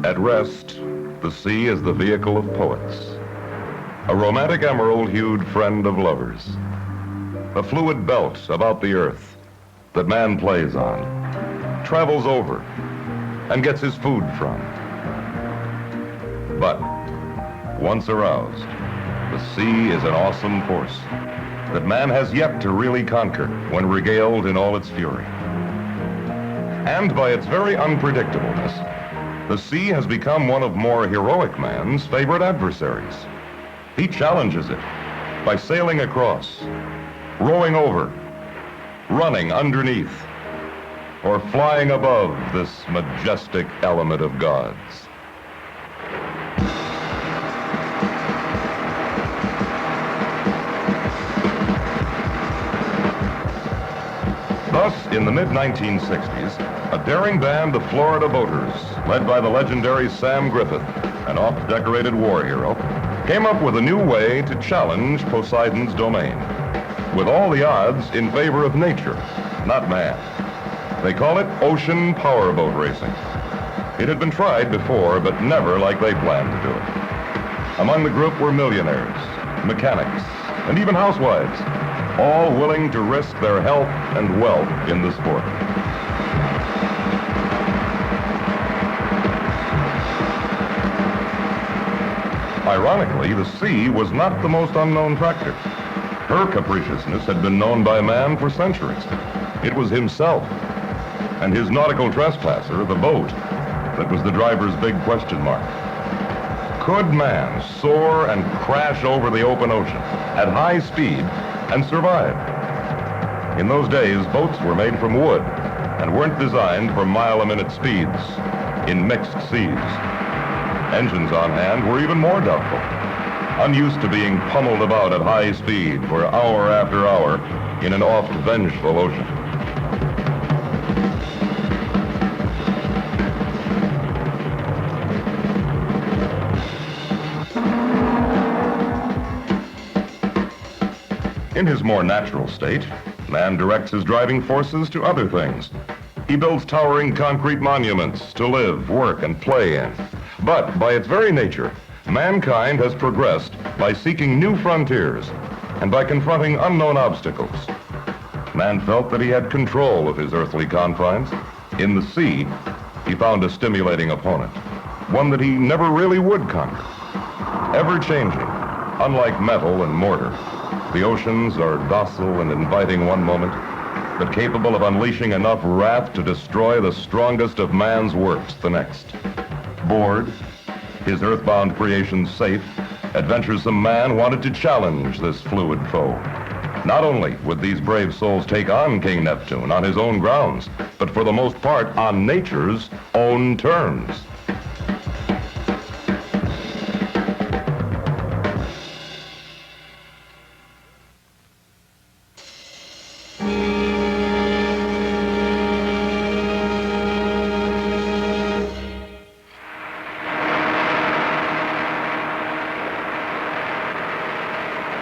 At rest, the sea is the vehicle of poets, a romantic emerald-hued friend of lovers, a fluid belt about the earth that man plays on, travels over, and gets his food from. But once aroused, the sea is an awesome force that man has yet to really conquer when regaled in all its fury. And by its very unpredictableness, the sea has become one of more heroic man's favorite adversaries. He challenges it by sailing across, rowing over, running underneath, or flying above this majestic element of God's. Thus, in the mid-1960s, a daring band of Florida boaters, led by the legendary Sam Griffith, an oft-decorated war hero, came up with a new way to challenge Poseidon's domain, with all the odds in favor of nature, not man. They call it Ocean Powerboat racing. It had been tried before, but never like they planned to do it. Among the group were millionaires, mechanics, and even housewives, all willing to risk their health and wealth in the sport. Ironically, the sea was not the most unknown factor. Her capriciousness had been known by man for centuries. It was himself and his nautical trespasser, the boat, that was the driver's big question mark. Could man soar and crash over the open ocean at high speed and survive? In those days, boats were made from wood and weren't designed for mile-a-minute speeds in mixed seas. Engines on hand were even more doubtful, unused to being pummeled about at high speed for hour after hour in an oft-vengeful ocean. In his more natural state, man directs his driving forces to other things. He builds towering concrete monuments to live, work, and play in. But by its very nature, mankind has progressed by seeking new frontiers and by confronting unknown obstacles. Man felt that he had control of his earthly confines. In the sea, he found a stimulating opponent, one that he never really would conquer. Ever-changing, unlike metal and mortar, the oceans are docile and inviting one moment, but capable of unleashing enough wrath to destroy the strongest of man's works the next. Bored, his earthbound creation safe, adventuresome man wanted to challenge this fluid foe. Not only would these brave souls take on King Neptune on his own grounds, but for the most part on nature's own terms.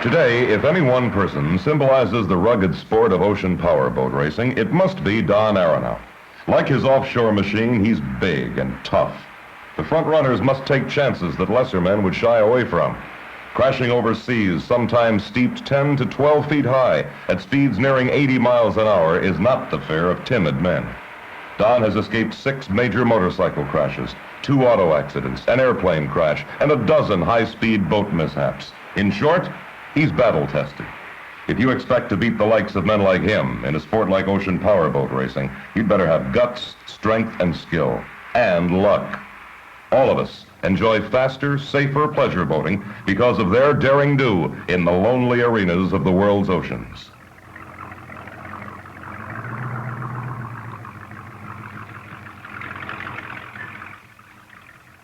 Today, if any one person symbolizes the rugged sport of ocean powerboat racing, it must be Don Aronow. Like his offshore machine, he's big and tough. The front runners must take chances that lesser men would shy away from. Crashing over seas, sometimes steeped 10 to 12 feet high, at speeds nearing 80 miles an hour, is not the fare of timid men. Don has escaped 6 major motorcycle crashes, 2 auto accidents, an airplane crash, and a dozen high-speed boat mishaps. In short, he's battle-tested. If you expect to beat the likes of men like him in a sport like ocean powerboat racing, you'd better have guts, strength, and skill, and luck. All of us enjoy faster, safer pleasure boating because of their daring do in the lonely arenas of the world's oceans.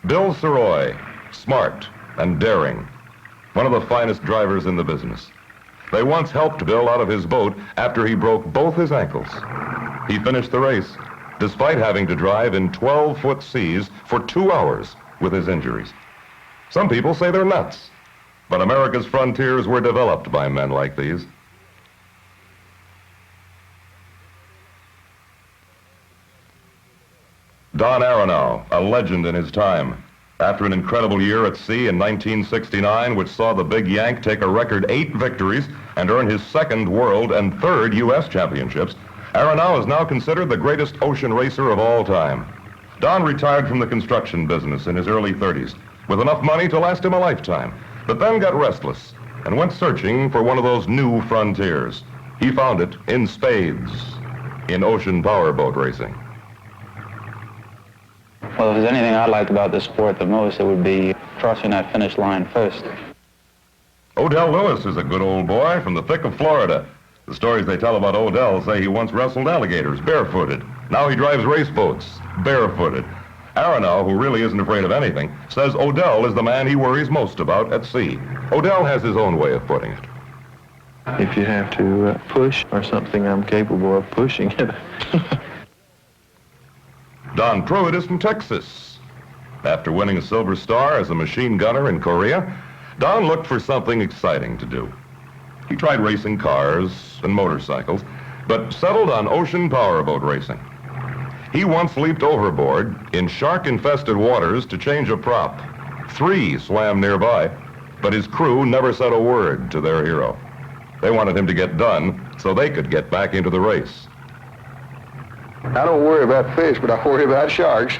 Bill Saroy, smart and daring, one of the finest drivers in the business. They once helped Bill out of his boat after he broke both his ankles. He finished the race, despite having to drive in 12-foot seas for 2 hours with his injuries. Some people say they're nuts, but America's frontiers were developed by men like these. Don Aronow, a legend in his time. After an incredible year at sea in 1969, which saw the big Yank take a record 8 victories and earn his second world and third U.S. championships, Aronow is now considered the greatest ocean racer of all time. Don retired from the construction business in his early 30s with enough money to last him a lifetime, but then got restless and went searching for one of those new frontiers. He found it in spades, in ocean powerboat racing. Well, if there's anything I liked about this sport the most, it would be crossing that finish line first. Odell Lewis is a good old boy from the thick of Florida. The stories they tell about Odell say he once wrestled alligators barefooted. Now he drives race boats barefooted. Aronow, who really isn't afraid of anything, says Odell is the man he worries most about at sea. Odell has his own way of putting it. If you have to push or something, I'm capable of pushing it. Don Pruitt is from Texas. After winning a Silver Star as a machine gunner in Korea, Don looked for something exciting to do. He tried racing cars and motorcycles, but settled on ocean powerboat racing. He once leaped overboard in shark-infested waters to change a prop. 3 swam nearby, but his crew never said a word to their hero. They wanted him to get done so they could get back into the race. I don't worry about fish, but I worry about sharks.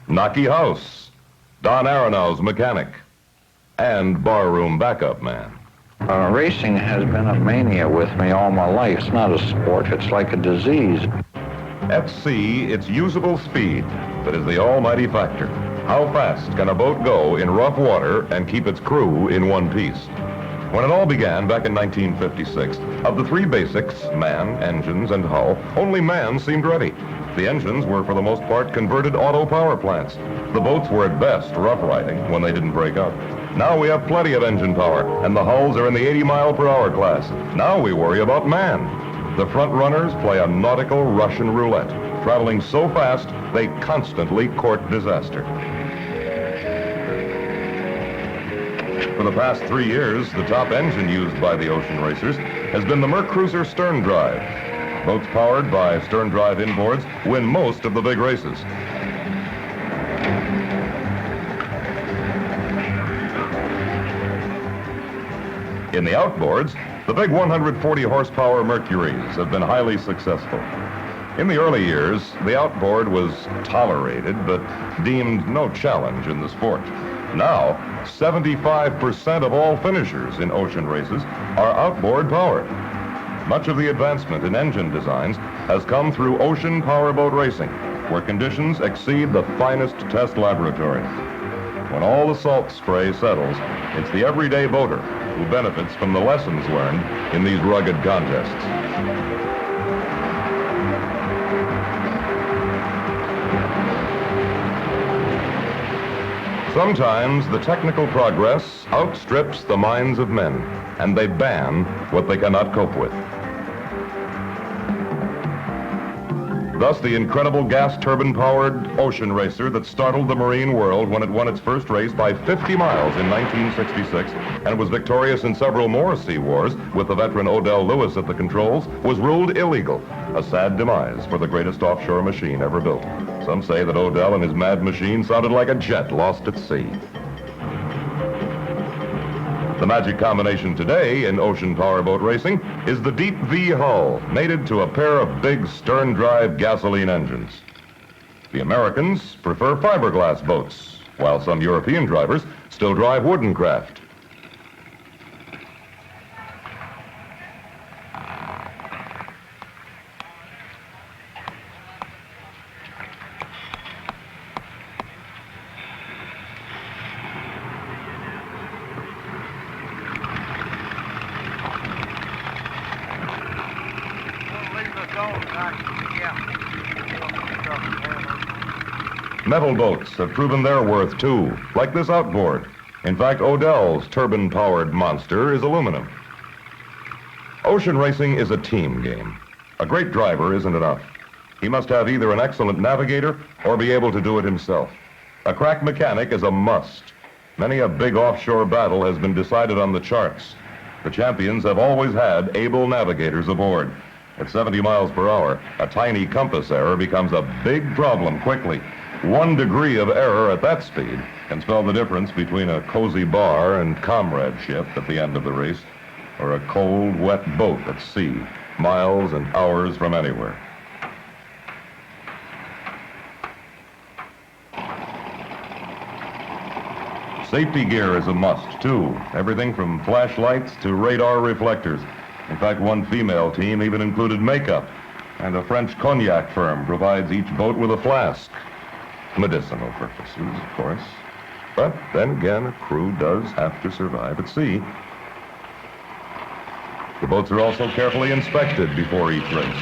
Knocky House, Don Aronow's mechanic, and barroom backup man. Racing has been a mania with me all my life. It's not a sport, it's like a disease. At sea, it's usable speed that is the almighty factor. How fast can a boat go in rough water and keep its crew in one piece? When it all began back in 1956, of the 3 basics, man, engines, and hull, only man seemed ready. The engines were for the most part converted auto power plants. The boats were at best rough riding when they didn't break up. Now we have plenty of engine power, and the hulls are in the 80-mile-per-hour class. Now we worry about man. The front runners play a nautical Russian roulette, traveling so fast they constantly court disaster. For the past 3 years, the top engine used by the ocean racers has been the Mercruiser stern drive. Boats powered by stern drive inboards win most of the big races. In the outboards, the big 140 horsepower Mercuries have been highly successful. In the early years, the outboard was tolerated but deemed no challenge in the sport. Now, 75% of all finishers in ocean races are outboard powered. Much of the advancement in engine designs has come through ocean powerboat racing, where conditions exceed the finest test laboratories. When all the salt spray settles, it's the everyday boater who benefits from the lessons learned in these rugged contests. Sometimes the technical progress outstrips the minds of men, and they ban what they cannot cope with. Thus, the incredible gas turbine-powered ocean racer that startled the marine world when it won its first race by 50 miles in 1966 and was victorious in several more sea wars with the veteran Odell Lewis at the controls was ruled illegal, a sad demise for the greatest offshore machine ever built. Some say that Odell and his mad machine sounded like a jet lost at sea. The magic combination today in ocean powerboat racing is the deep V hull, mated to a pair of big stern-drive gasoline engines. The Americans prefer fiberglass boats, while some European drivers still drive wooden craft. Metal boats have proven their worth too, like this outboard. In fact, Odell's turbine-powered monster is aluminum. Ocean racing is a team game. A great driver isn't enough. He must have either an excellent navigator or be able to do it himself. A crack mechanic is a must, Many a big offshore battle has been decided on the charts. The champions have always had able navigators aboard. At 70 miles per hour, a tiny compass error becomes a big problem quickly. 1 degree of error at that speed can spell the difference between a cozy bar and comradeship at the end of the race, or a cold, wet boat at sea, miles and hours from anywhere. Safety gear is a must, too. Everything from flashlights to radar reflectors. In fact, one female team even included makeup, and a French cognac firm provides each boat with a flask. Medicinal purposes, of course. But then again, a crew does have to survive at sea. The boats are also carefully inspected before each race.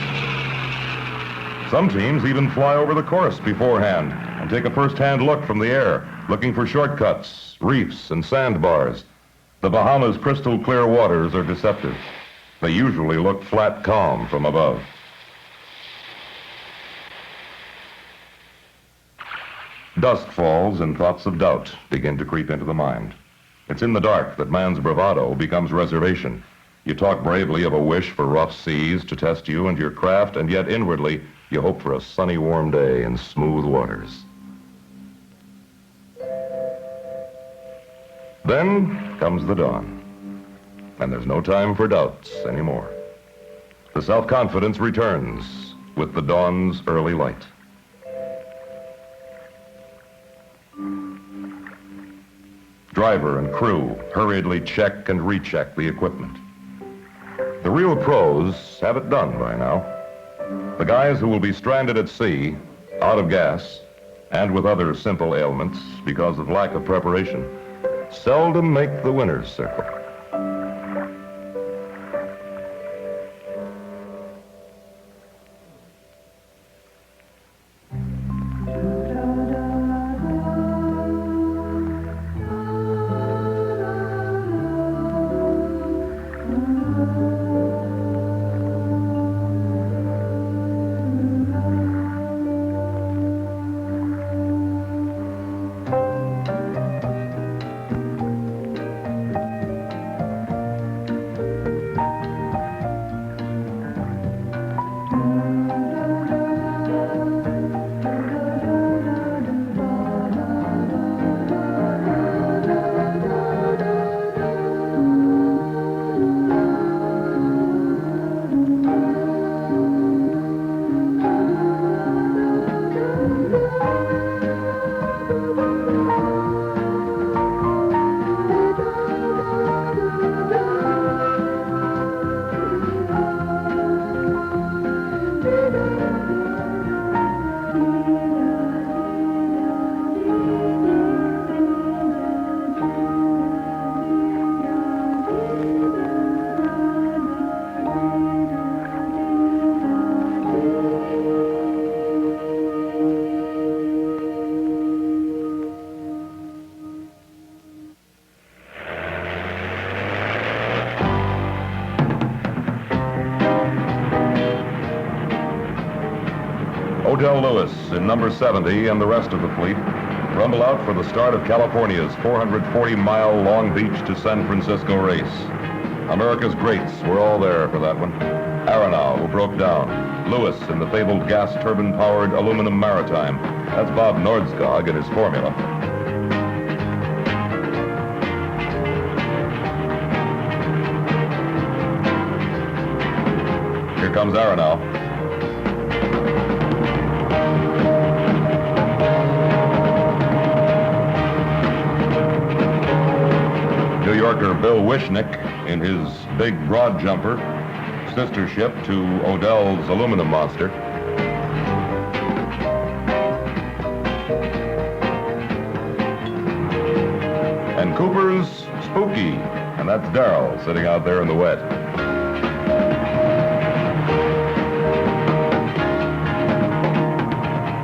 Some teams even fly over the course beforehand and take a first-hand look from the air, looking for shortcuts, reefs, and sandbars. The Bahamas' crystal clear waters are deceptive. They usually look flat calm from above. Dusk falls and thoughts of doubt begin to creep into the mind. It's in the dark that man's bravado becomes reservation. You talk bravely of a wish for rough seas to test you and your craft, and yet inwardly you hope for a sunny, warm day in smooth waters. Then comes the dawn, and there's no time for doubts anymore. The self-confidence returns with the dawn's early light. Driver and crew hurriedly check and recheck the equipment. The real pros have it done by now. The guys who will be stranded at sea, out of gas, and with other simple ailments because of lack of preparation, seldom make the winner's circle. Odell Lewis in number 70 and the rest of the fleet rumble out for the start of California's 440-mile Long Beach to San Francisco race. America's greats were all there for that one. Aronow, who broke down. Lewis in the fabled gas turbine-powered aluminum Maritime. That's Bob Nordskog in his Formula. Here comes Aronow. New Yorker Bill Wishnick in his big broad jumper, sister ship to Odell's aluminum monster. And Cooper's Spooky, and that's Darrell sitting out there in the wet.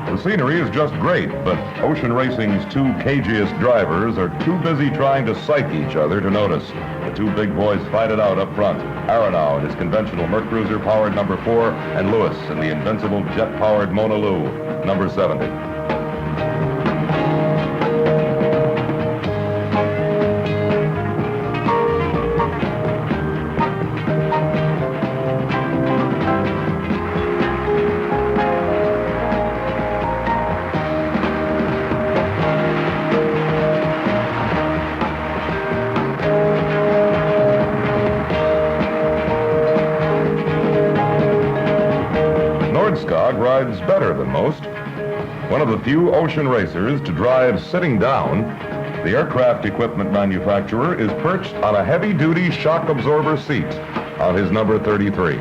The scenery is just great, but ocean racing's two cagiest drivers are too busy trying to psych each other to notice. The two big boys fight it out up front. Aronow in his conventional Mercruiser-powered number 4, and Lewis in the invincible jet-powered Mona Lou, number 70. drives better than most. One of the few ocean racers to drive sitting down, the aircraft equipment manufacturer is perched on a heavy-duty shock absorber seat on his number 33.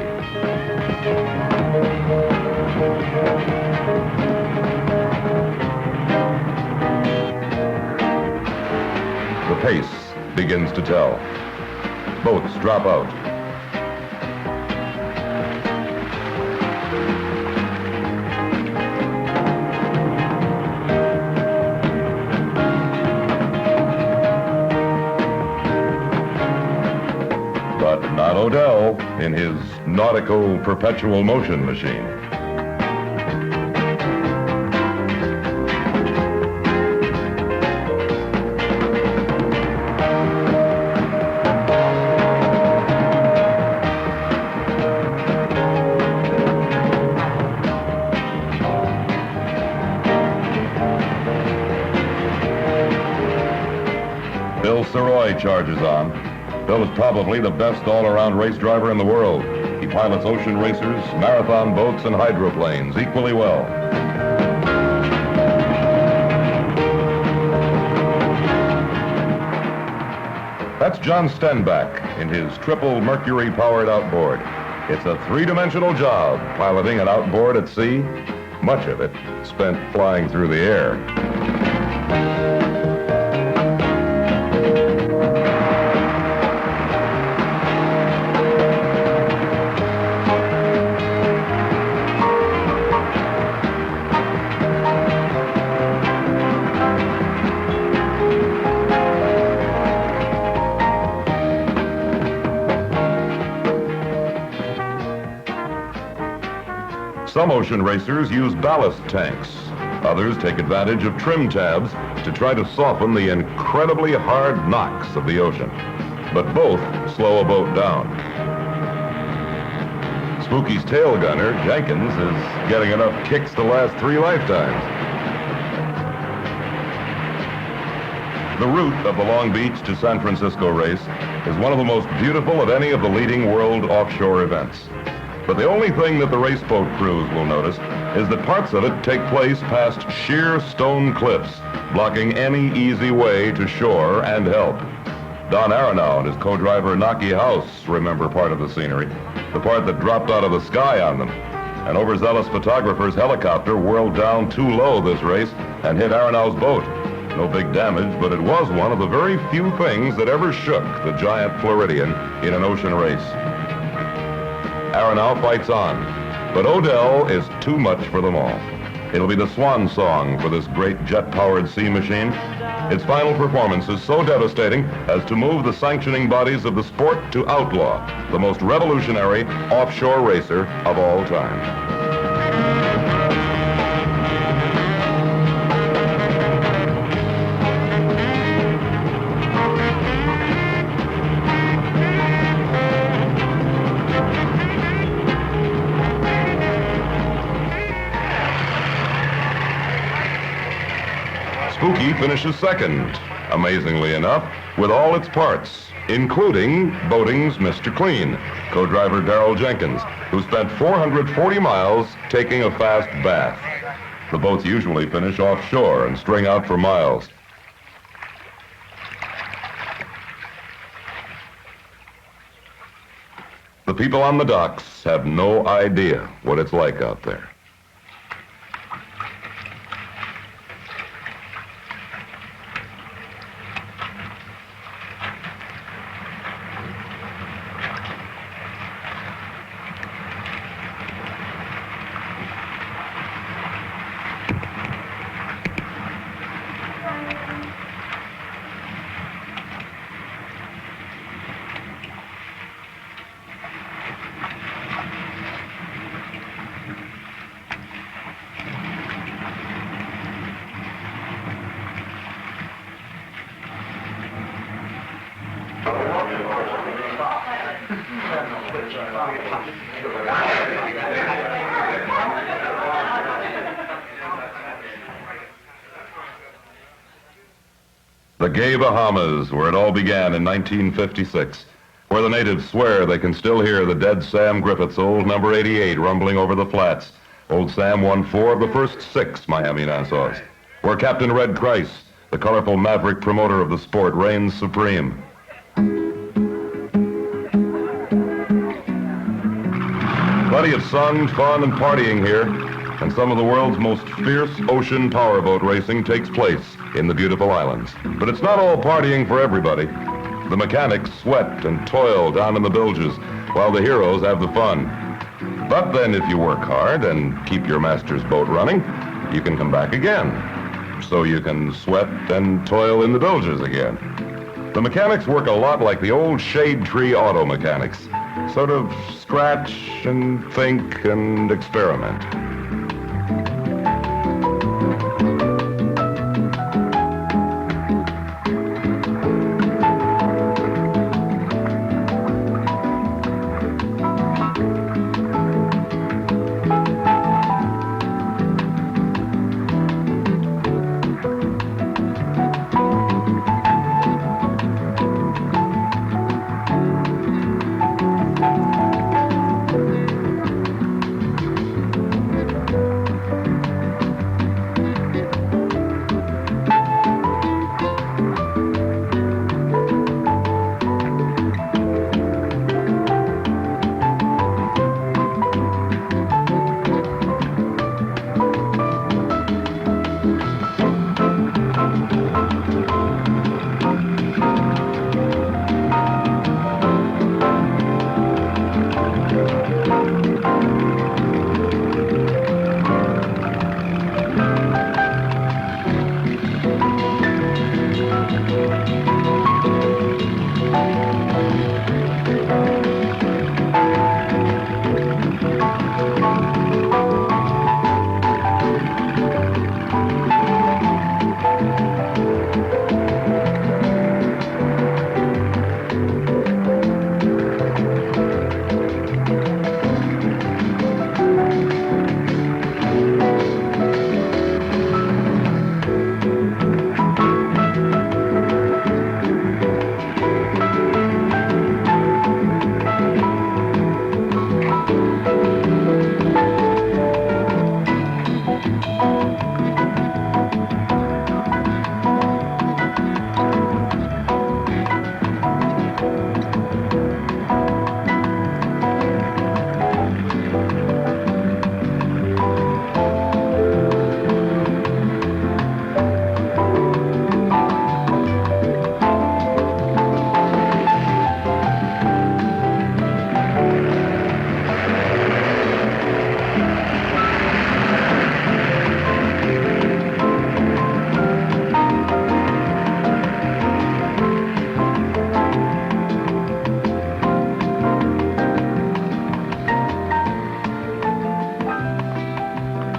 The pace begins to tell. Boats drop out. But not Odell in his nautical perpetual motion machine. Bill Saroy charges on. Bill is probably the best all-around race driver in the world. He pilots ocean racers, marathon boats, and hydroplanes equally well. That's John Stenbach in his triple Mercury-powered outboard. It's a three-dimensional job, piloting an outboard at sea, much of it spent flying through the air. Some ocean racers use ballast tanks. Others take advantage of trim tabs to try to soften the incredibly hard knocks of the ocean. But both slow a boat down. Spooky's tail gunner, Jenkins, is getting enough kicks to last 3 lifetimes. The route of the Long Beach to San Francisco race is one of the most beautiful of any of the leading world offshore events. But the only thing that the race boat crews will notice is that parts of it take place past sheer stone cliffs, blocking any easy way to shore and help. Don Aronow and his co-driver Naki House remember part of the scenery, the part that dropped out of the sky on them. An overzealous photographer's helicopter whirled down too low this race and hit Aronow's boat. No big damage, but it was one of the very few things that ever shook the giant Floridian in an ocean race. Aronow fights on, but Odell is too much for them all. It'll be the swan song for this great jet-powered sea machine. Its final performance is so devastating as to move the sanctioning bodies of the sport to outlaw the most revolutionary offshore racer of all time. Spooky finishes second, amazingly enough, with all its parts, including boating's Mr. Clean, co-driver Darrell Jenkins, who spent 440 miles taking a fast bath. The boats usually finish offshore and string out for miles. The people on the docks have no idea what it's like out there. The gay Bahamas, where it all began in 1956, where the natives swear they can still hear the dead Sam Griffith's old number 88 rumbling over the flats, Old Sam won 4 of the first 6 Miami Nassau's, where Captain Red Price, the colorful maverick promoter of the sport, reigns supreme. Plenty of sun, fun, and partying here, and some of the world's most fierce ocean powerboat racing takes place in the beautiful islands. But it's not all partying for everybody. The mechanics sweat and toil down in the bilges, while the heroes have the fun. But then if you work hard and keep your master's boat running, you can come back again. So you can sweat and toil in the bilges again. The mechanics work a lot like the old shade tree auto mechanics. Sort of scratch and think and experiment.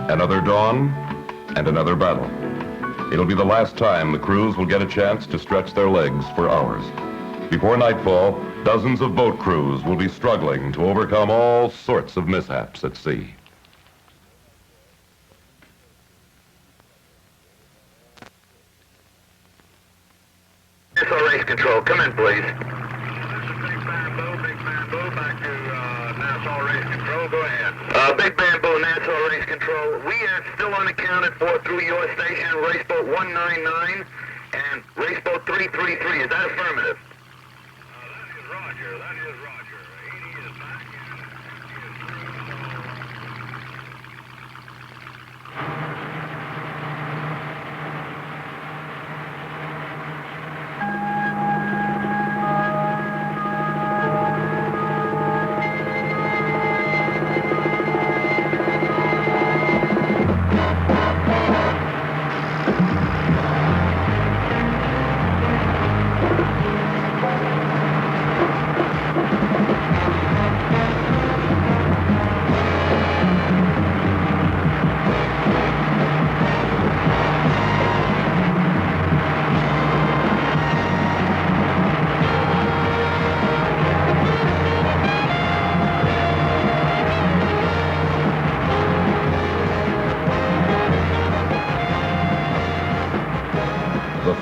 Another dawn and another battle. It'll be the last time the crews will get a chance to stretch their legs for hours. Before nightfall, dozens of boat crews will be struggling to overcome all sorts of mishaps at sea. Nassau Race Control, come in, please. Big Bamboo, back to Nassau Race Control, go ahead. Big Bamboo, Nassau Race Control. We are still unaccounted for through your station, Raceboat 199 and Raceboat 333. Is that affirmative? That is Roger, that is Roger. 80 is back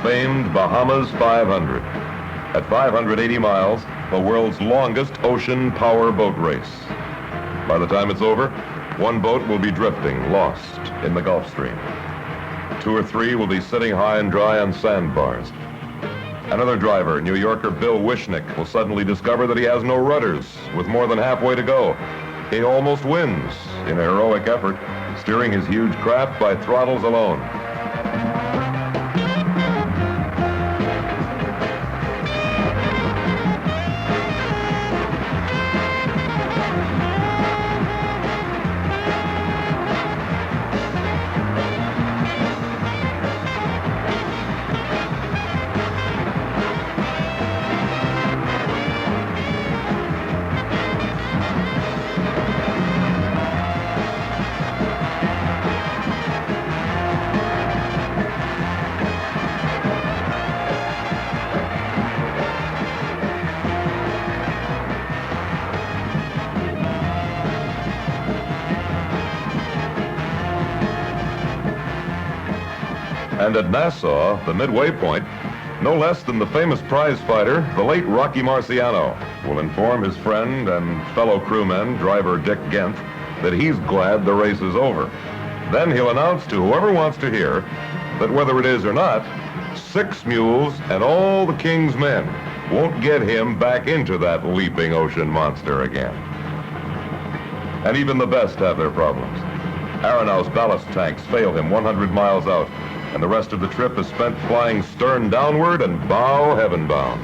famed Bahamas 500. At 580 miles, the world's longest ocean power boat race. By the time it's over, One boat will be drifting, lost in the Gulf Stream. 2 or 3 will be sitting high and dry on sandbars. Another driver, New Yorker Bill Wishnick, will suddenly discover that he has no rudders with more than halfway to go. He almost wins in a heroic effort, steering his huge craft by throttles alone. And at Nassau, the midway point, no less than the famous prize fighter, the late Rocky Marciano, will inform his friend and fellow crewman, driver Dick Gent, that he's glad the race is over. Then he'll announce to whoever wants to hear that whether it is or not, 6 mules and all the king's men won't get him back into that leaping ocean monster again. And even the best have their problems. Aronow's ballast tanks fail him 100 miles out, and the rest of the trip is spent flying stern downward and bow heaven bound.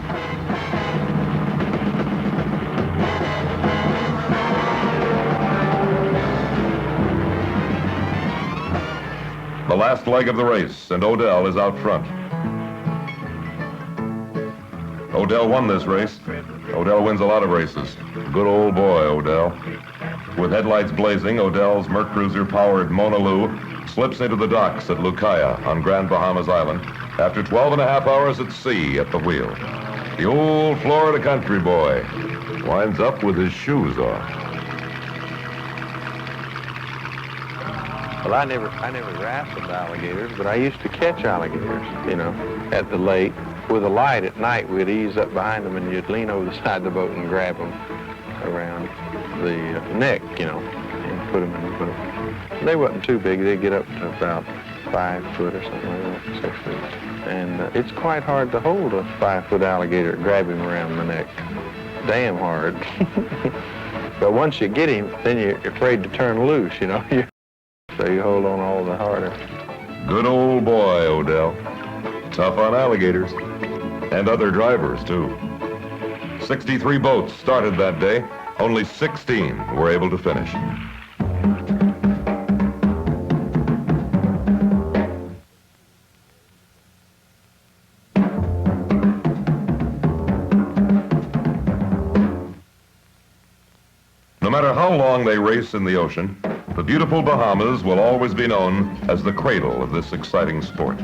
The last leg of the race, and Odell is out front. Odell won this race. Odell wins a lot of races. Good old boy, Odell. With headlights blazing, Odell's Mercruiser-powered Mona Lou slips into the docks at Lucaya on Grand Bahamas Island after 12.5 hours at sea at the wheel. The old Florida country boy winds up with his shoes off. Well, I never wrestled alligators, but I used to catch alligators, at the lake. With a light at night, we'd ease up behind them, and you'd lean over the side of the boat and grab them around the neck, and put them in the boat. They wasn't too big. They'd get up to about 5 foot or something like that, 6 feet. And it's quite hard to hold a 5-foot alligator, grab him around the neck. Damn hard. But once you get him, then you're afraid to turn loose, So you hold on all the harder. Good old boy, Odell. Tough on alligators. And other drivers, too. 63 boats started that day. Only 16 were able to finish. No matter how long they race in the ocean, the beautiful Bahamas will always be known as the cradle of this exciting sport.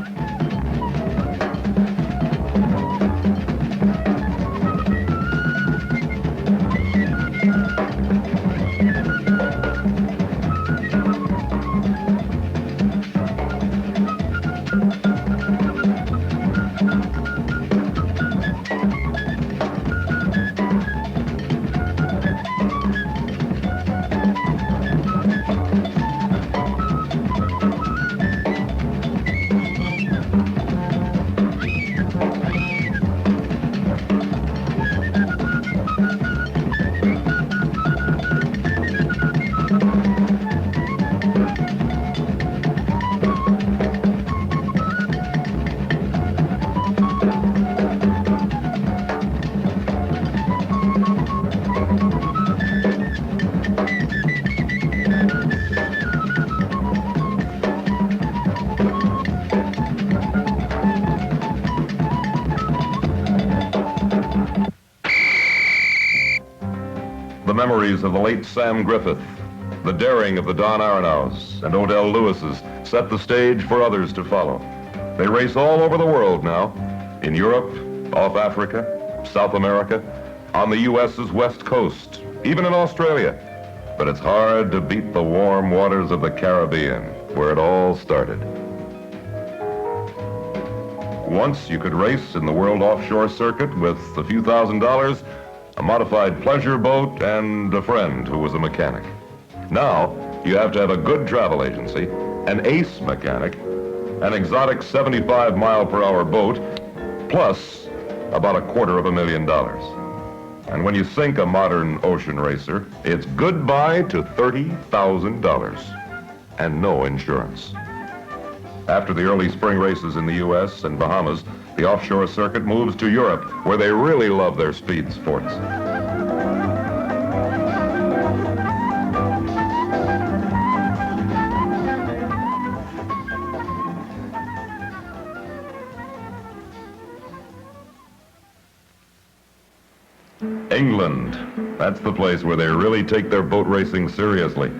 The memories of the late Sam Griffith, the daring of the Don Aronows and Odell Lewises set the stage for others to follow. They race all over the world now, in Europe, off Africa, South America, on the U.S.'s west coast, even in Australia. But it's hard to beat the warm waters of the Caribbean, where it all started. Once you could race in the World Offshore Circuit with a few $1,000s, a modified pleasure boat, and a friend who was a mechanic. Now, you have to have a good travel agency, an ace mechanic, an exotic 75-mile-per-hour boat, plus about $250,000. And when you sink a modern ocean racer, it's goodbye to $30,000 and no insurance. After the early spring races in the U.S. and Bahamas, the offshore circuit moves to Europe, where they really love their speed sports. England. That's the place where they really take their boat racing seriously.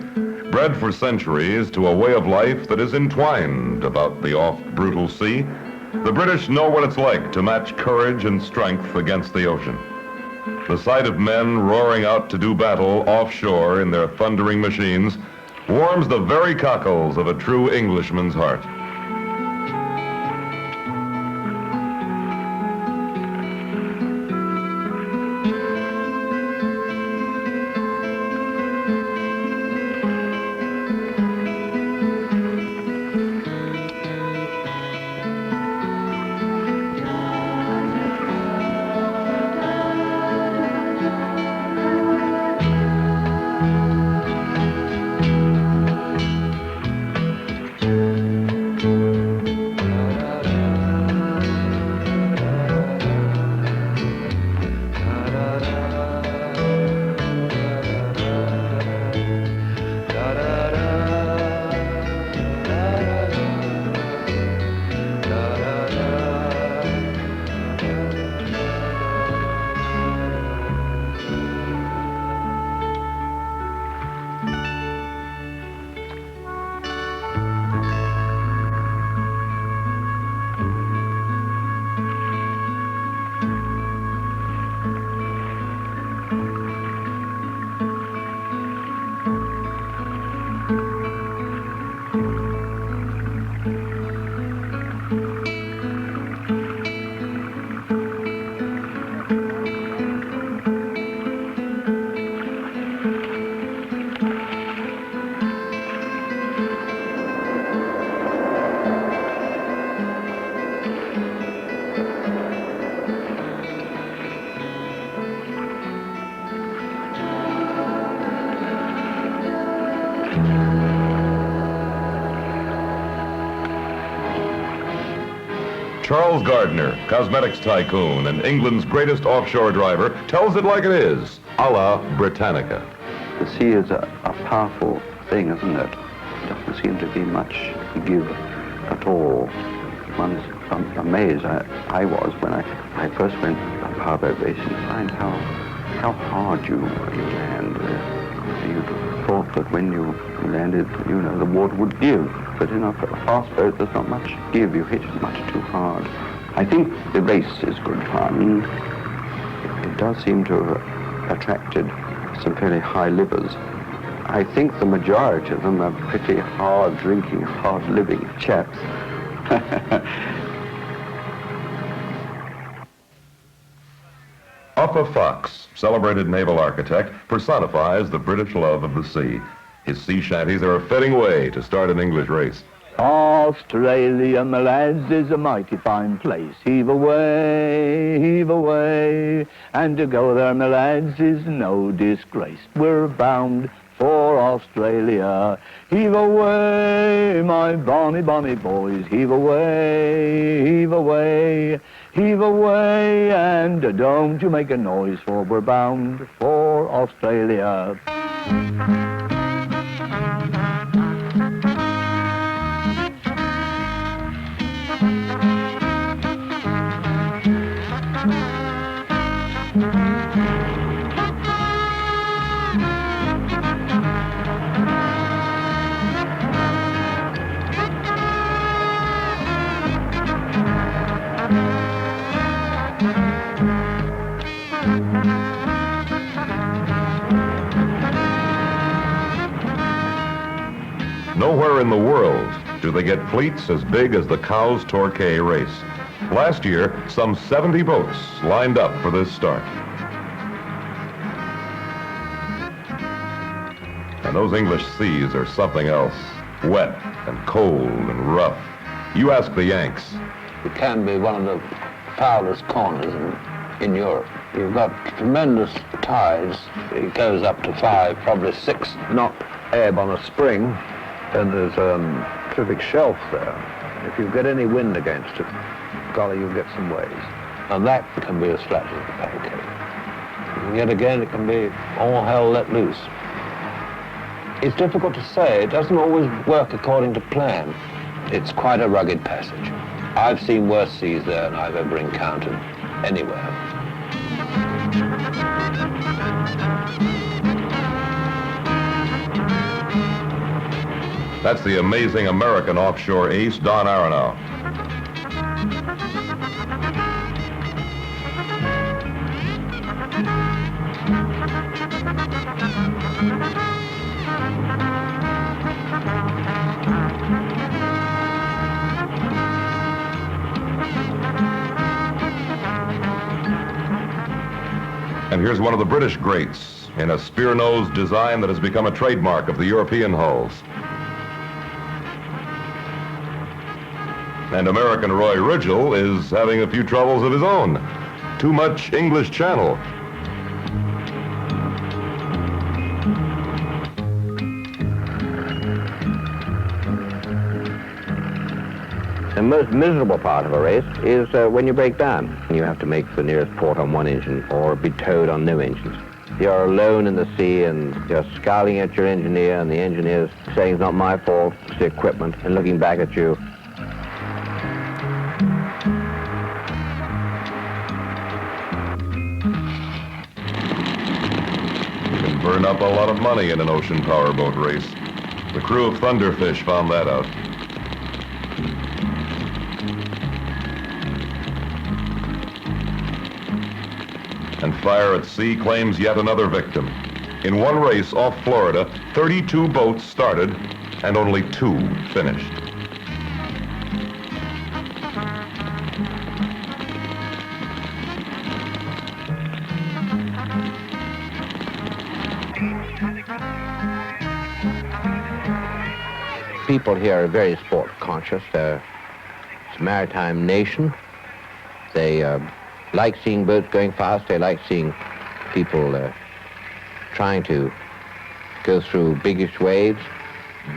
Bred for centuries to a way of life that is entwined about the oft-brutal sea, the British know what it's like to match courage and strength against the ocean. The sight of men roaring out to do battle offshore in their thundering machines warms the very cockles of a true Englishman's heart. Charles Gardner, cosmetics tycoon and England's greatest offshore driver, tells it like it is, a la Britannica. The sea is a powerful thing, isn't it? It doesn't seem to be much give at all. One's amazed, I was, when I first went powerboat racing, to find how hard you land. You thought that when you landed, you know, the water would give. But in a fast boat, there's not much give. You hit it much too hard. I think the race is good fun. It does seem to have attracted some fairly high livers. I think the majority of them are pretty hard-drinking, hard-living chaps. Upper Fox, celebrated naval architect, personifies the British love of the sea. His sea shanties are a fitting way to start an English race. Australia, my lads, is a mighty fine place. Heave away, and to go there, my lads, is no disgrace. We're bound for Australia. Heave away, my bonny, bonny boys. Heave away, heave away, heave away, and don't you make a noise, for we're bound for Australia. Nowhere in the world do they get fleets as big as the Cowes Torquay race. Last year, some 70 boats lined up for this start. And And those English seas are something else. Wet and cold and rough. You ask the Yanks. It can be one of the foulest corners in Europe. You've got tremendous tides. It goes up to 5, probably 6 knot ebb on a spring, and there's a terrific shelf there. If you get any wind against it, golly, you'll get some waves. And that can be as flat as a pancake. And yet again, it can be all hell let loose. It's difficult to say. It doesn't always work according to plan. It's quite a rugged passage. I've seen worse seas there than I've ever encountered anywhere. That's the amazing American offshore ace, Don Aronow. And here's one of the British greats in a spear-nose design that has become a trademark of the European hulls. And American Roy Ridgell is having a few troubles of his own. Too much English Channel. The most miserable part of a race is when you break down. You have to make for the nearest port on one engine or be towed on no engines. You're alone in the sea and you're scowling at your engineer, and the engineer's saying it's not my fault, it's the equipment, and looking back at you. You can burn up a lot of money in an ocean powerboat race. The crew of Thunderfish found that out. And fire at sea claims yet another victim. In one race off Florida, 32 boats started and only 2 finished. People here are very sport conscious. It's a maritime nation. They like seeing boats going fast. They like seeing people trying to go through biggish waves.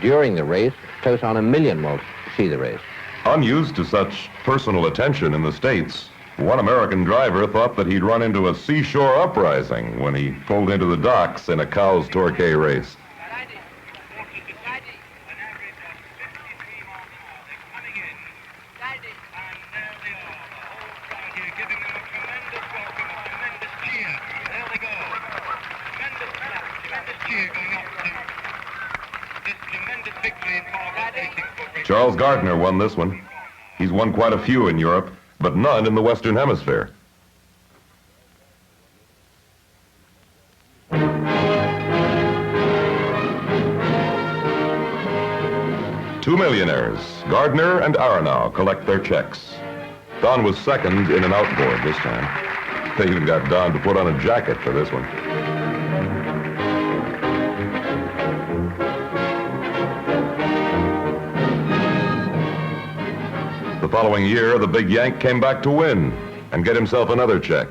During the race, close on 1 million will see the race. Unused to such personal attention in the States, one American driver thought that he'd run into a seashore uprising when he pulled into the docks in a cow's torquay race. Charles Gardner won this one. He's won quite a few in Europe, but none in the Western Hemisphere. Two millionaires, Gardner and Aronow, collect their checks. Don was second in an outboard this time. They even got Don to put on a jacket for this one. The following year, the big Yank came back to win and get himself another check.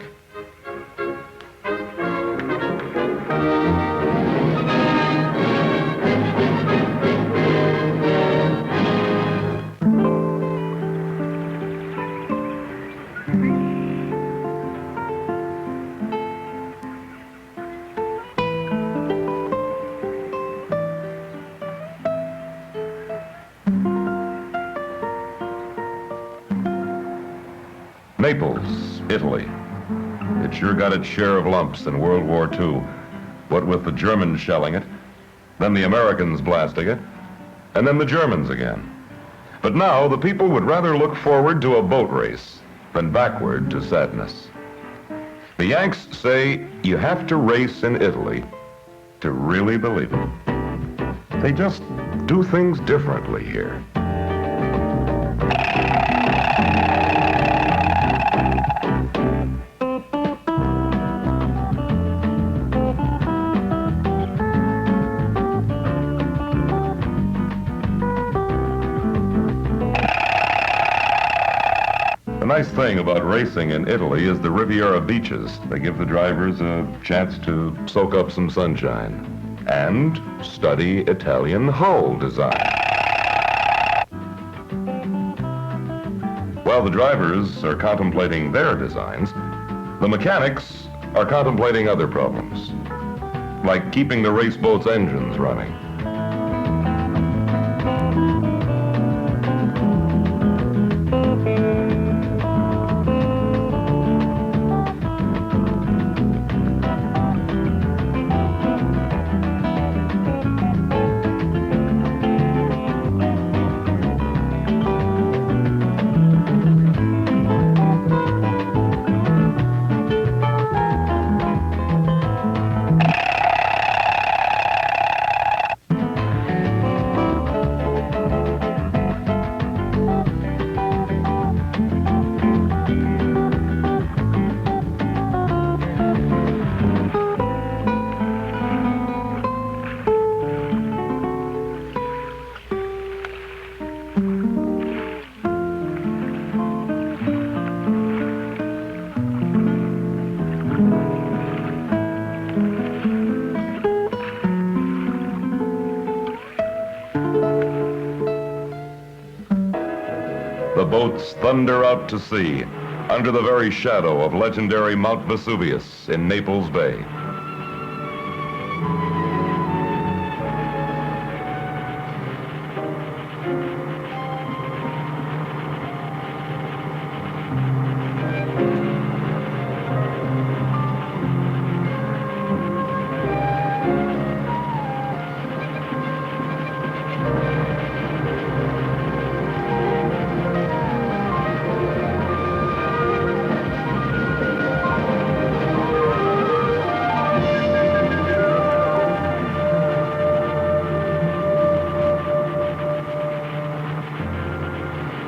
Naples, Italy. It sure got its share of lumps in World War II. What with the Germans shelling it, then the Americans blasting it, and then the Germans again. But now the people would rather look forward to a boat race than backward to sadness. The Yanks say you have to race in Italy to really believe it. They just do things differently here. nice thing about racing in Italy is the Riviera beaches. They give the drivers a chance to soak up some sunshine and study Italian hull design. While the drivers are contemplating their designs, the mechanics are contemplating other problems, like keeping the race boat's engines running. The boats thunder out to sea under the very shadow of legendary Mount Vesuvius in Naples Bay.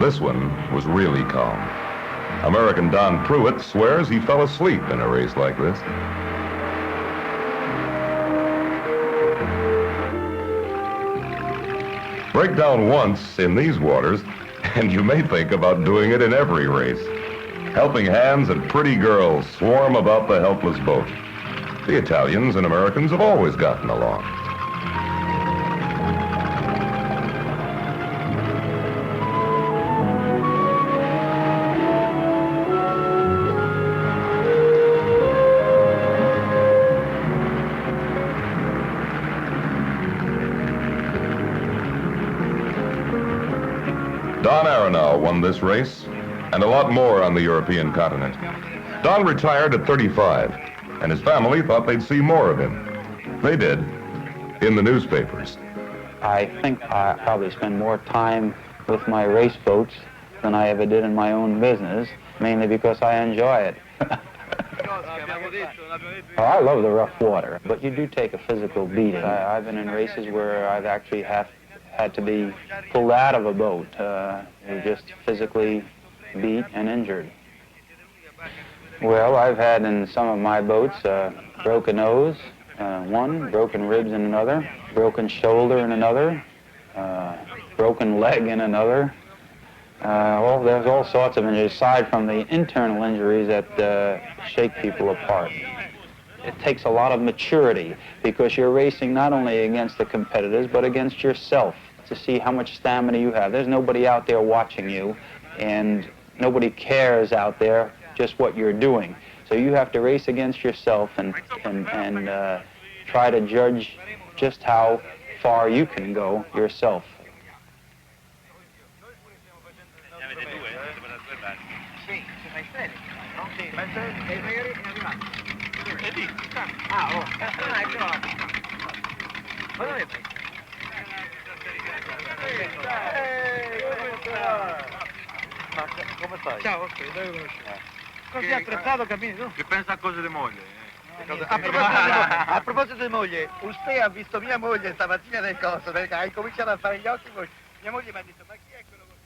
This one was really calm. American Don Pruitt swears he fell asleep in a race like this. Break down once in these waters, and you may think about doing it in every race. Helping hands and pretty girls swarm about the helpless boat. The Italians and Americans have always gotten along. Don Arenal won this race, and a lot more on the European continent. Don retired at 35, and his family thought they'd see more of him. They did, in the newspapers. I think I probably spend more time with my race boats than I ever did in my own business, mainly because I enjoy it. I love the rough water, but you do take a physical beating. I've been in races where I've actually had to be pulled out of a boat. You're just physically beat and injured. Well, I've had in some of my boats broken nose, one, broken ribs in another, broken shoulder in another, broken leg in another. Well, there's all sorts of injuries, aside from the internal injuries that shake people apart. It takes a lot of maturity because you're racing not only against the competitors, but against yourself to see how much stamina you have. There's nobody out there watching you, and nobody cares out there just what you're doing. So you have to race against yourself and try to judge just how far you can go yourself. Ciao, ok, dove conosci? Così attrezzato cammini tu? Che pensa a cose di moglie? A proposito di moglie, usted ha visto mia moglie stamattina nel coso, perché ha incominciato a fare gli occhi, mia moglie mi ha detto, ma chi è quello col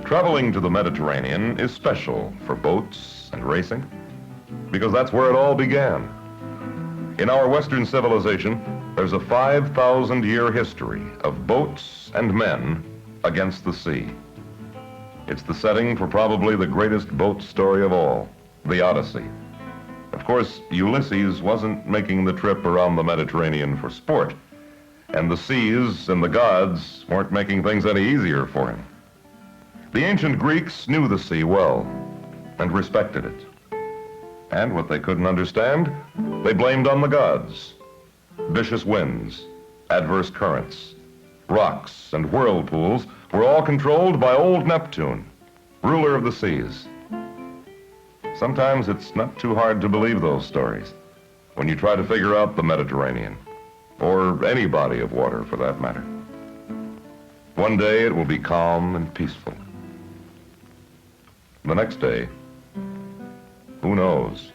Traveling to the Mediterranean is special for boats and racing because that's where it all began. In our Western civilization, there's a 5,000-year history of boats and men against the sea. It's the setting for probably the greatest boat story of all, the Odyssey. Of course, Ulysses wasn't making the trip around the Mediterranean for sport, and the seas and the gods weren't making things any easier for him. The ancient Greeks knew the sea well and respected it. And what they couldn't understand, they blamed on the gods. Vicious winds, adverse currents, rocks, and whirlpools were all controlled by old Neptune, ruler of the seas. Sometimes it's not too hard to believe those stories when you try to figure out the Mediterranean, or any body of water for that matter. One day it will be calm and peaceful. The next day, who knows?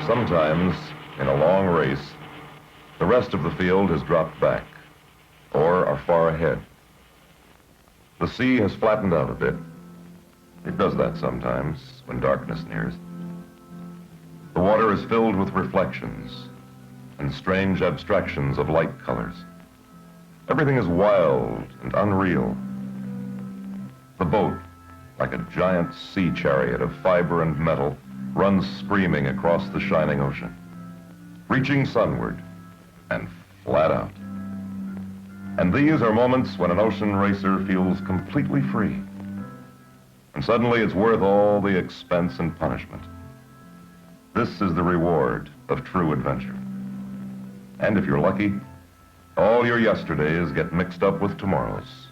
Sometimes, in a long race, the rest of the field has dropped back or are far ahead. The sea has flattened out a bit. It does that sometimes when darkness nears. The water is filled with reflections and strange abstractions of light colors. Everything is wild and unreal. The boat, like a giant sea chariot of fiber and metal, runs screaming across the shining ocean, reaching sunward and flat out. And these are moments when an ocean racer feels completely free. And suddenly it's worth all the expense and punishment. This is the reward of true adventure. And if you're lucky, all your yesterdays get mixed up with tomorrows,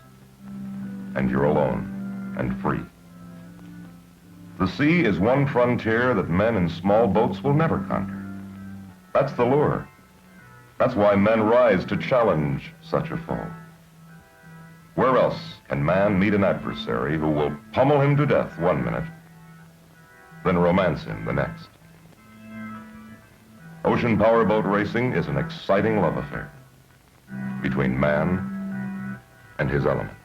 and you're alone and free. The sea is one frontier that men in small boats will never conquer. That's the lure. That's why men rise to challenge such a foe. Where else can man meet an adversary who will pummel him to death one minute, then romance him the next? Ocean powerboat racing is an exciting love affair between man and his element.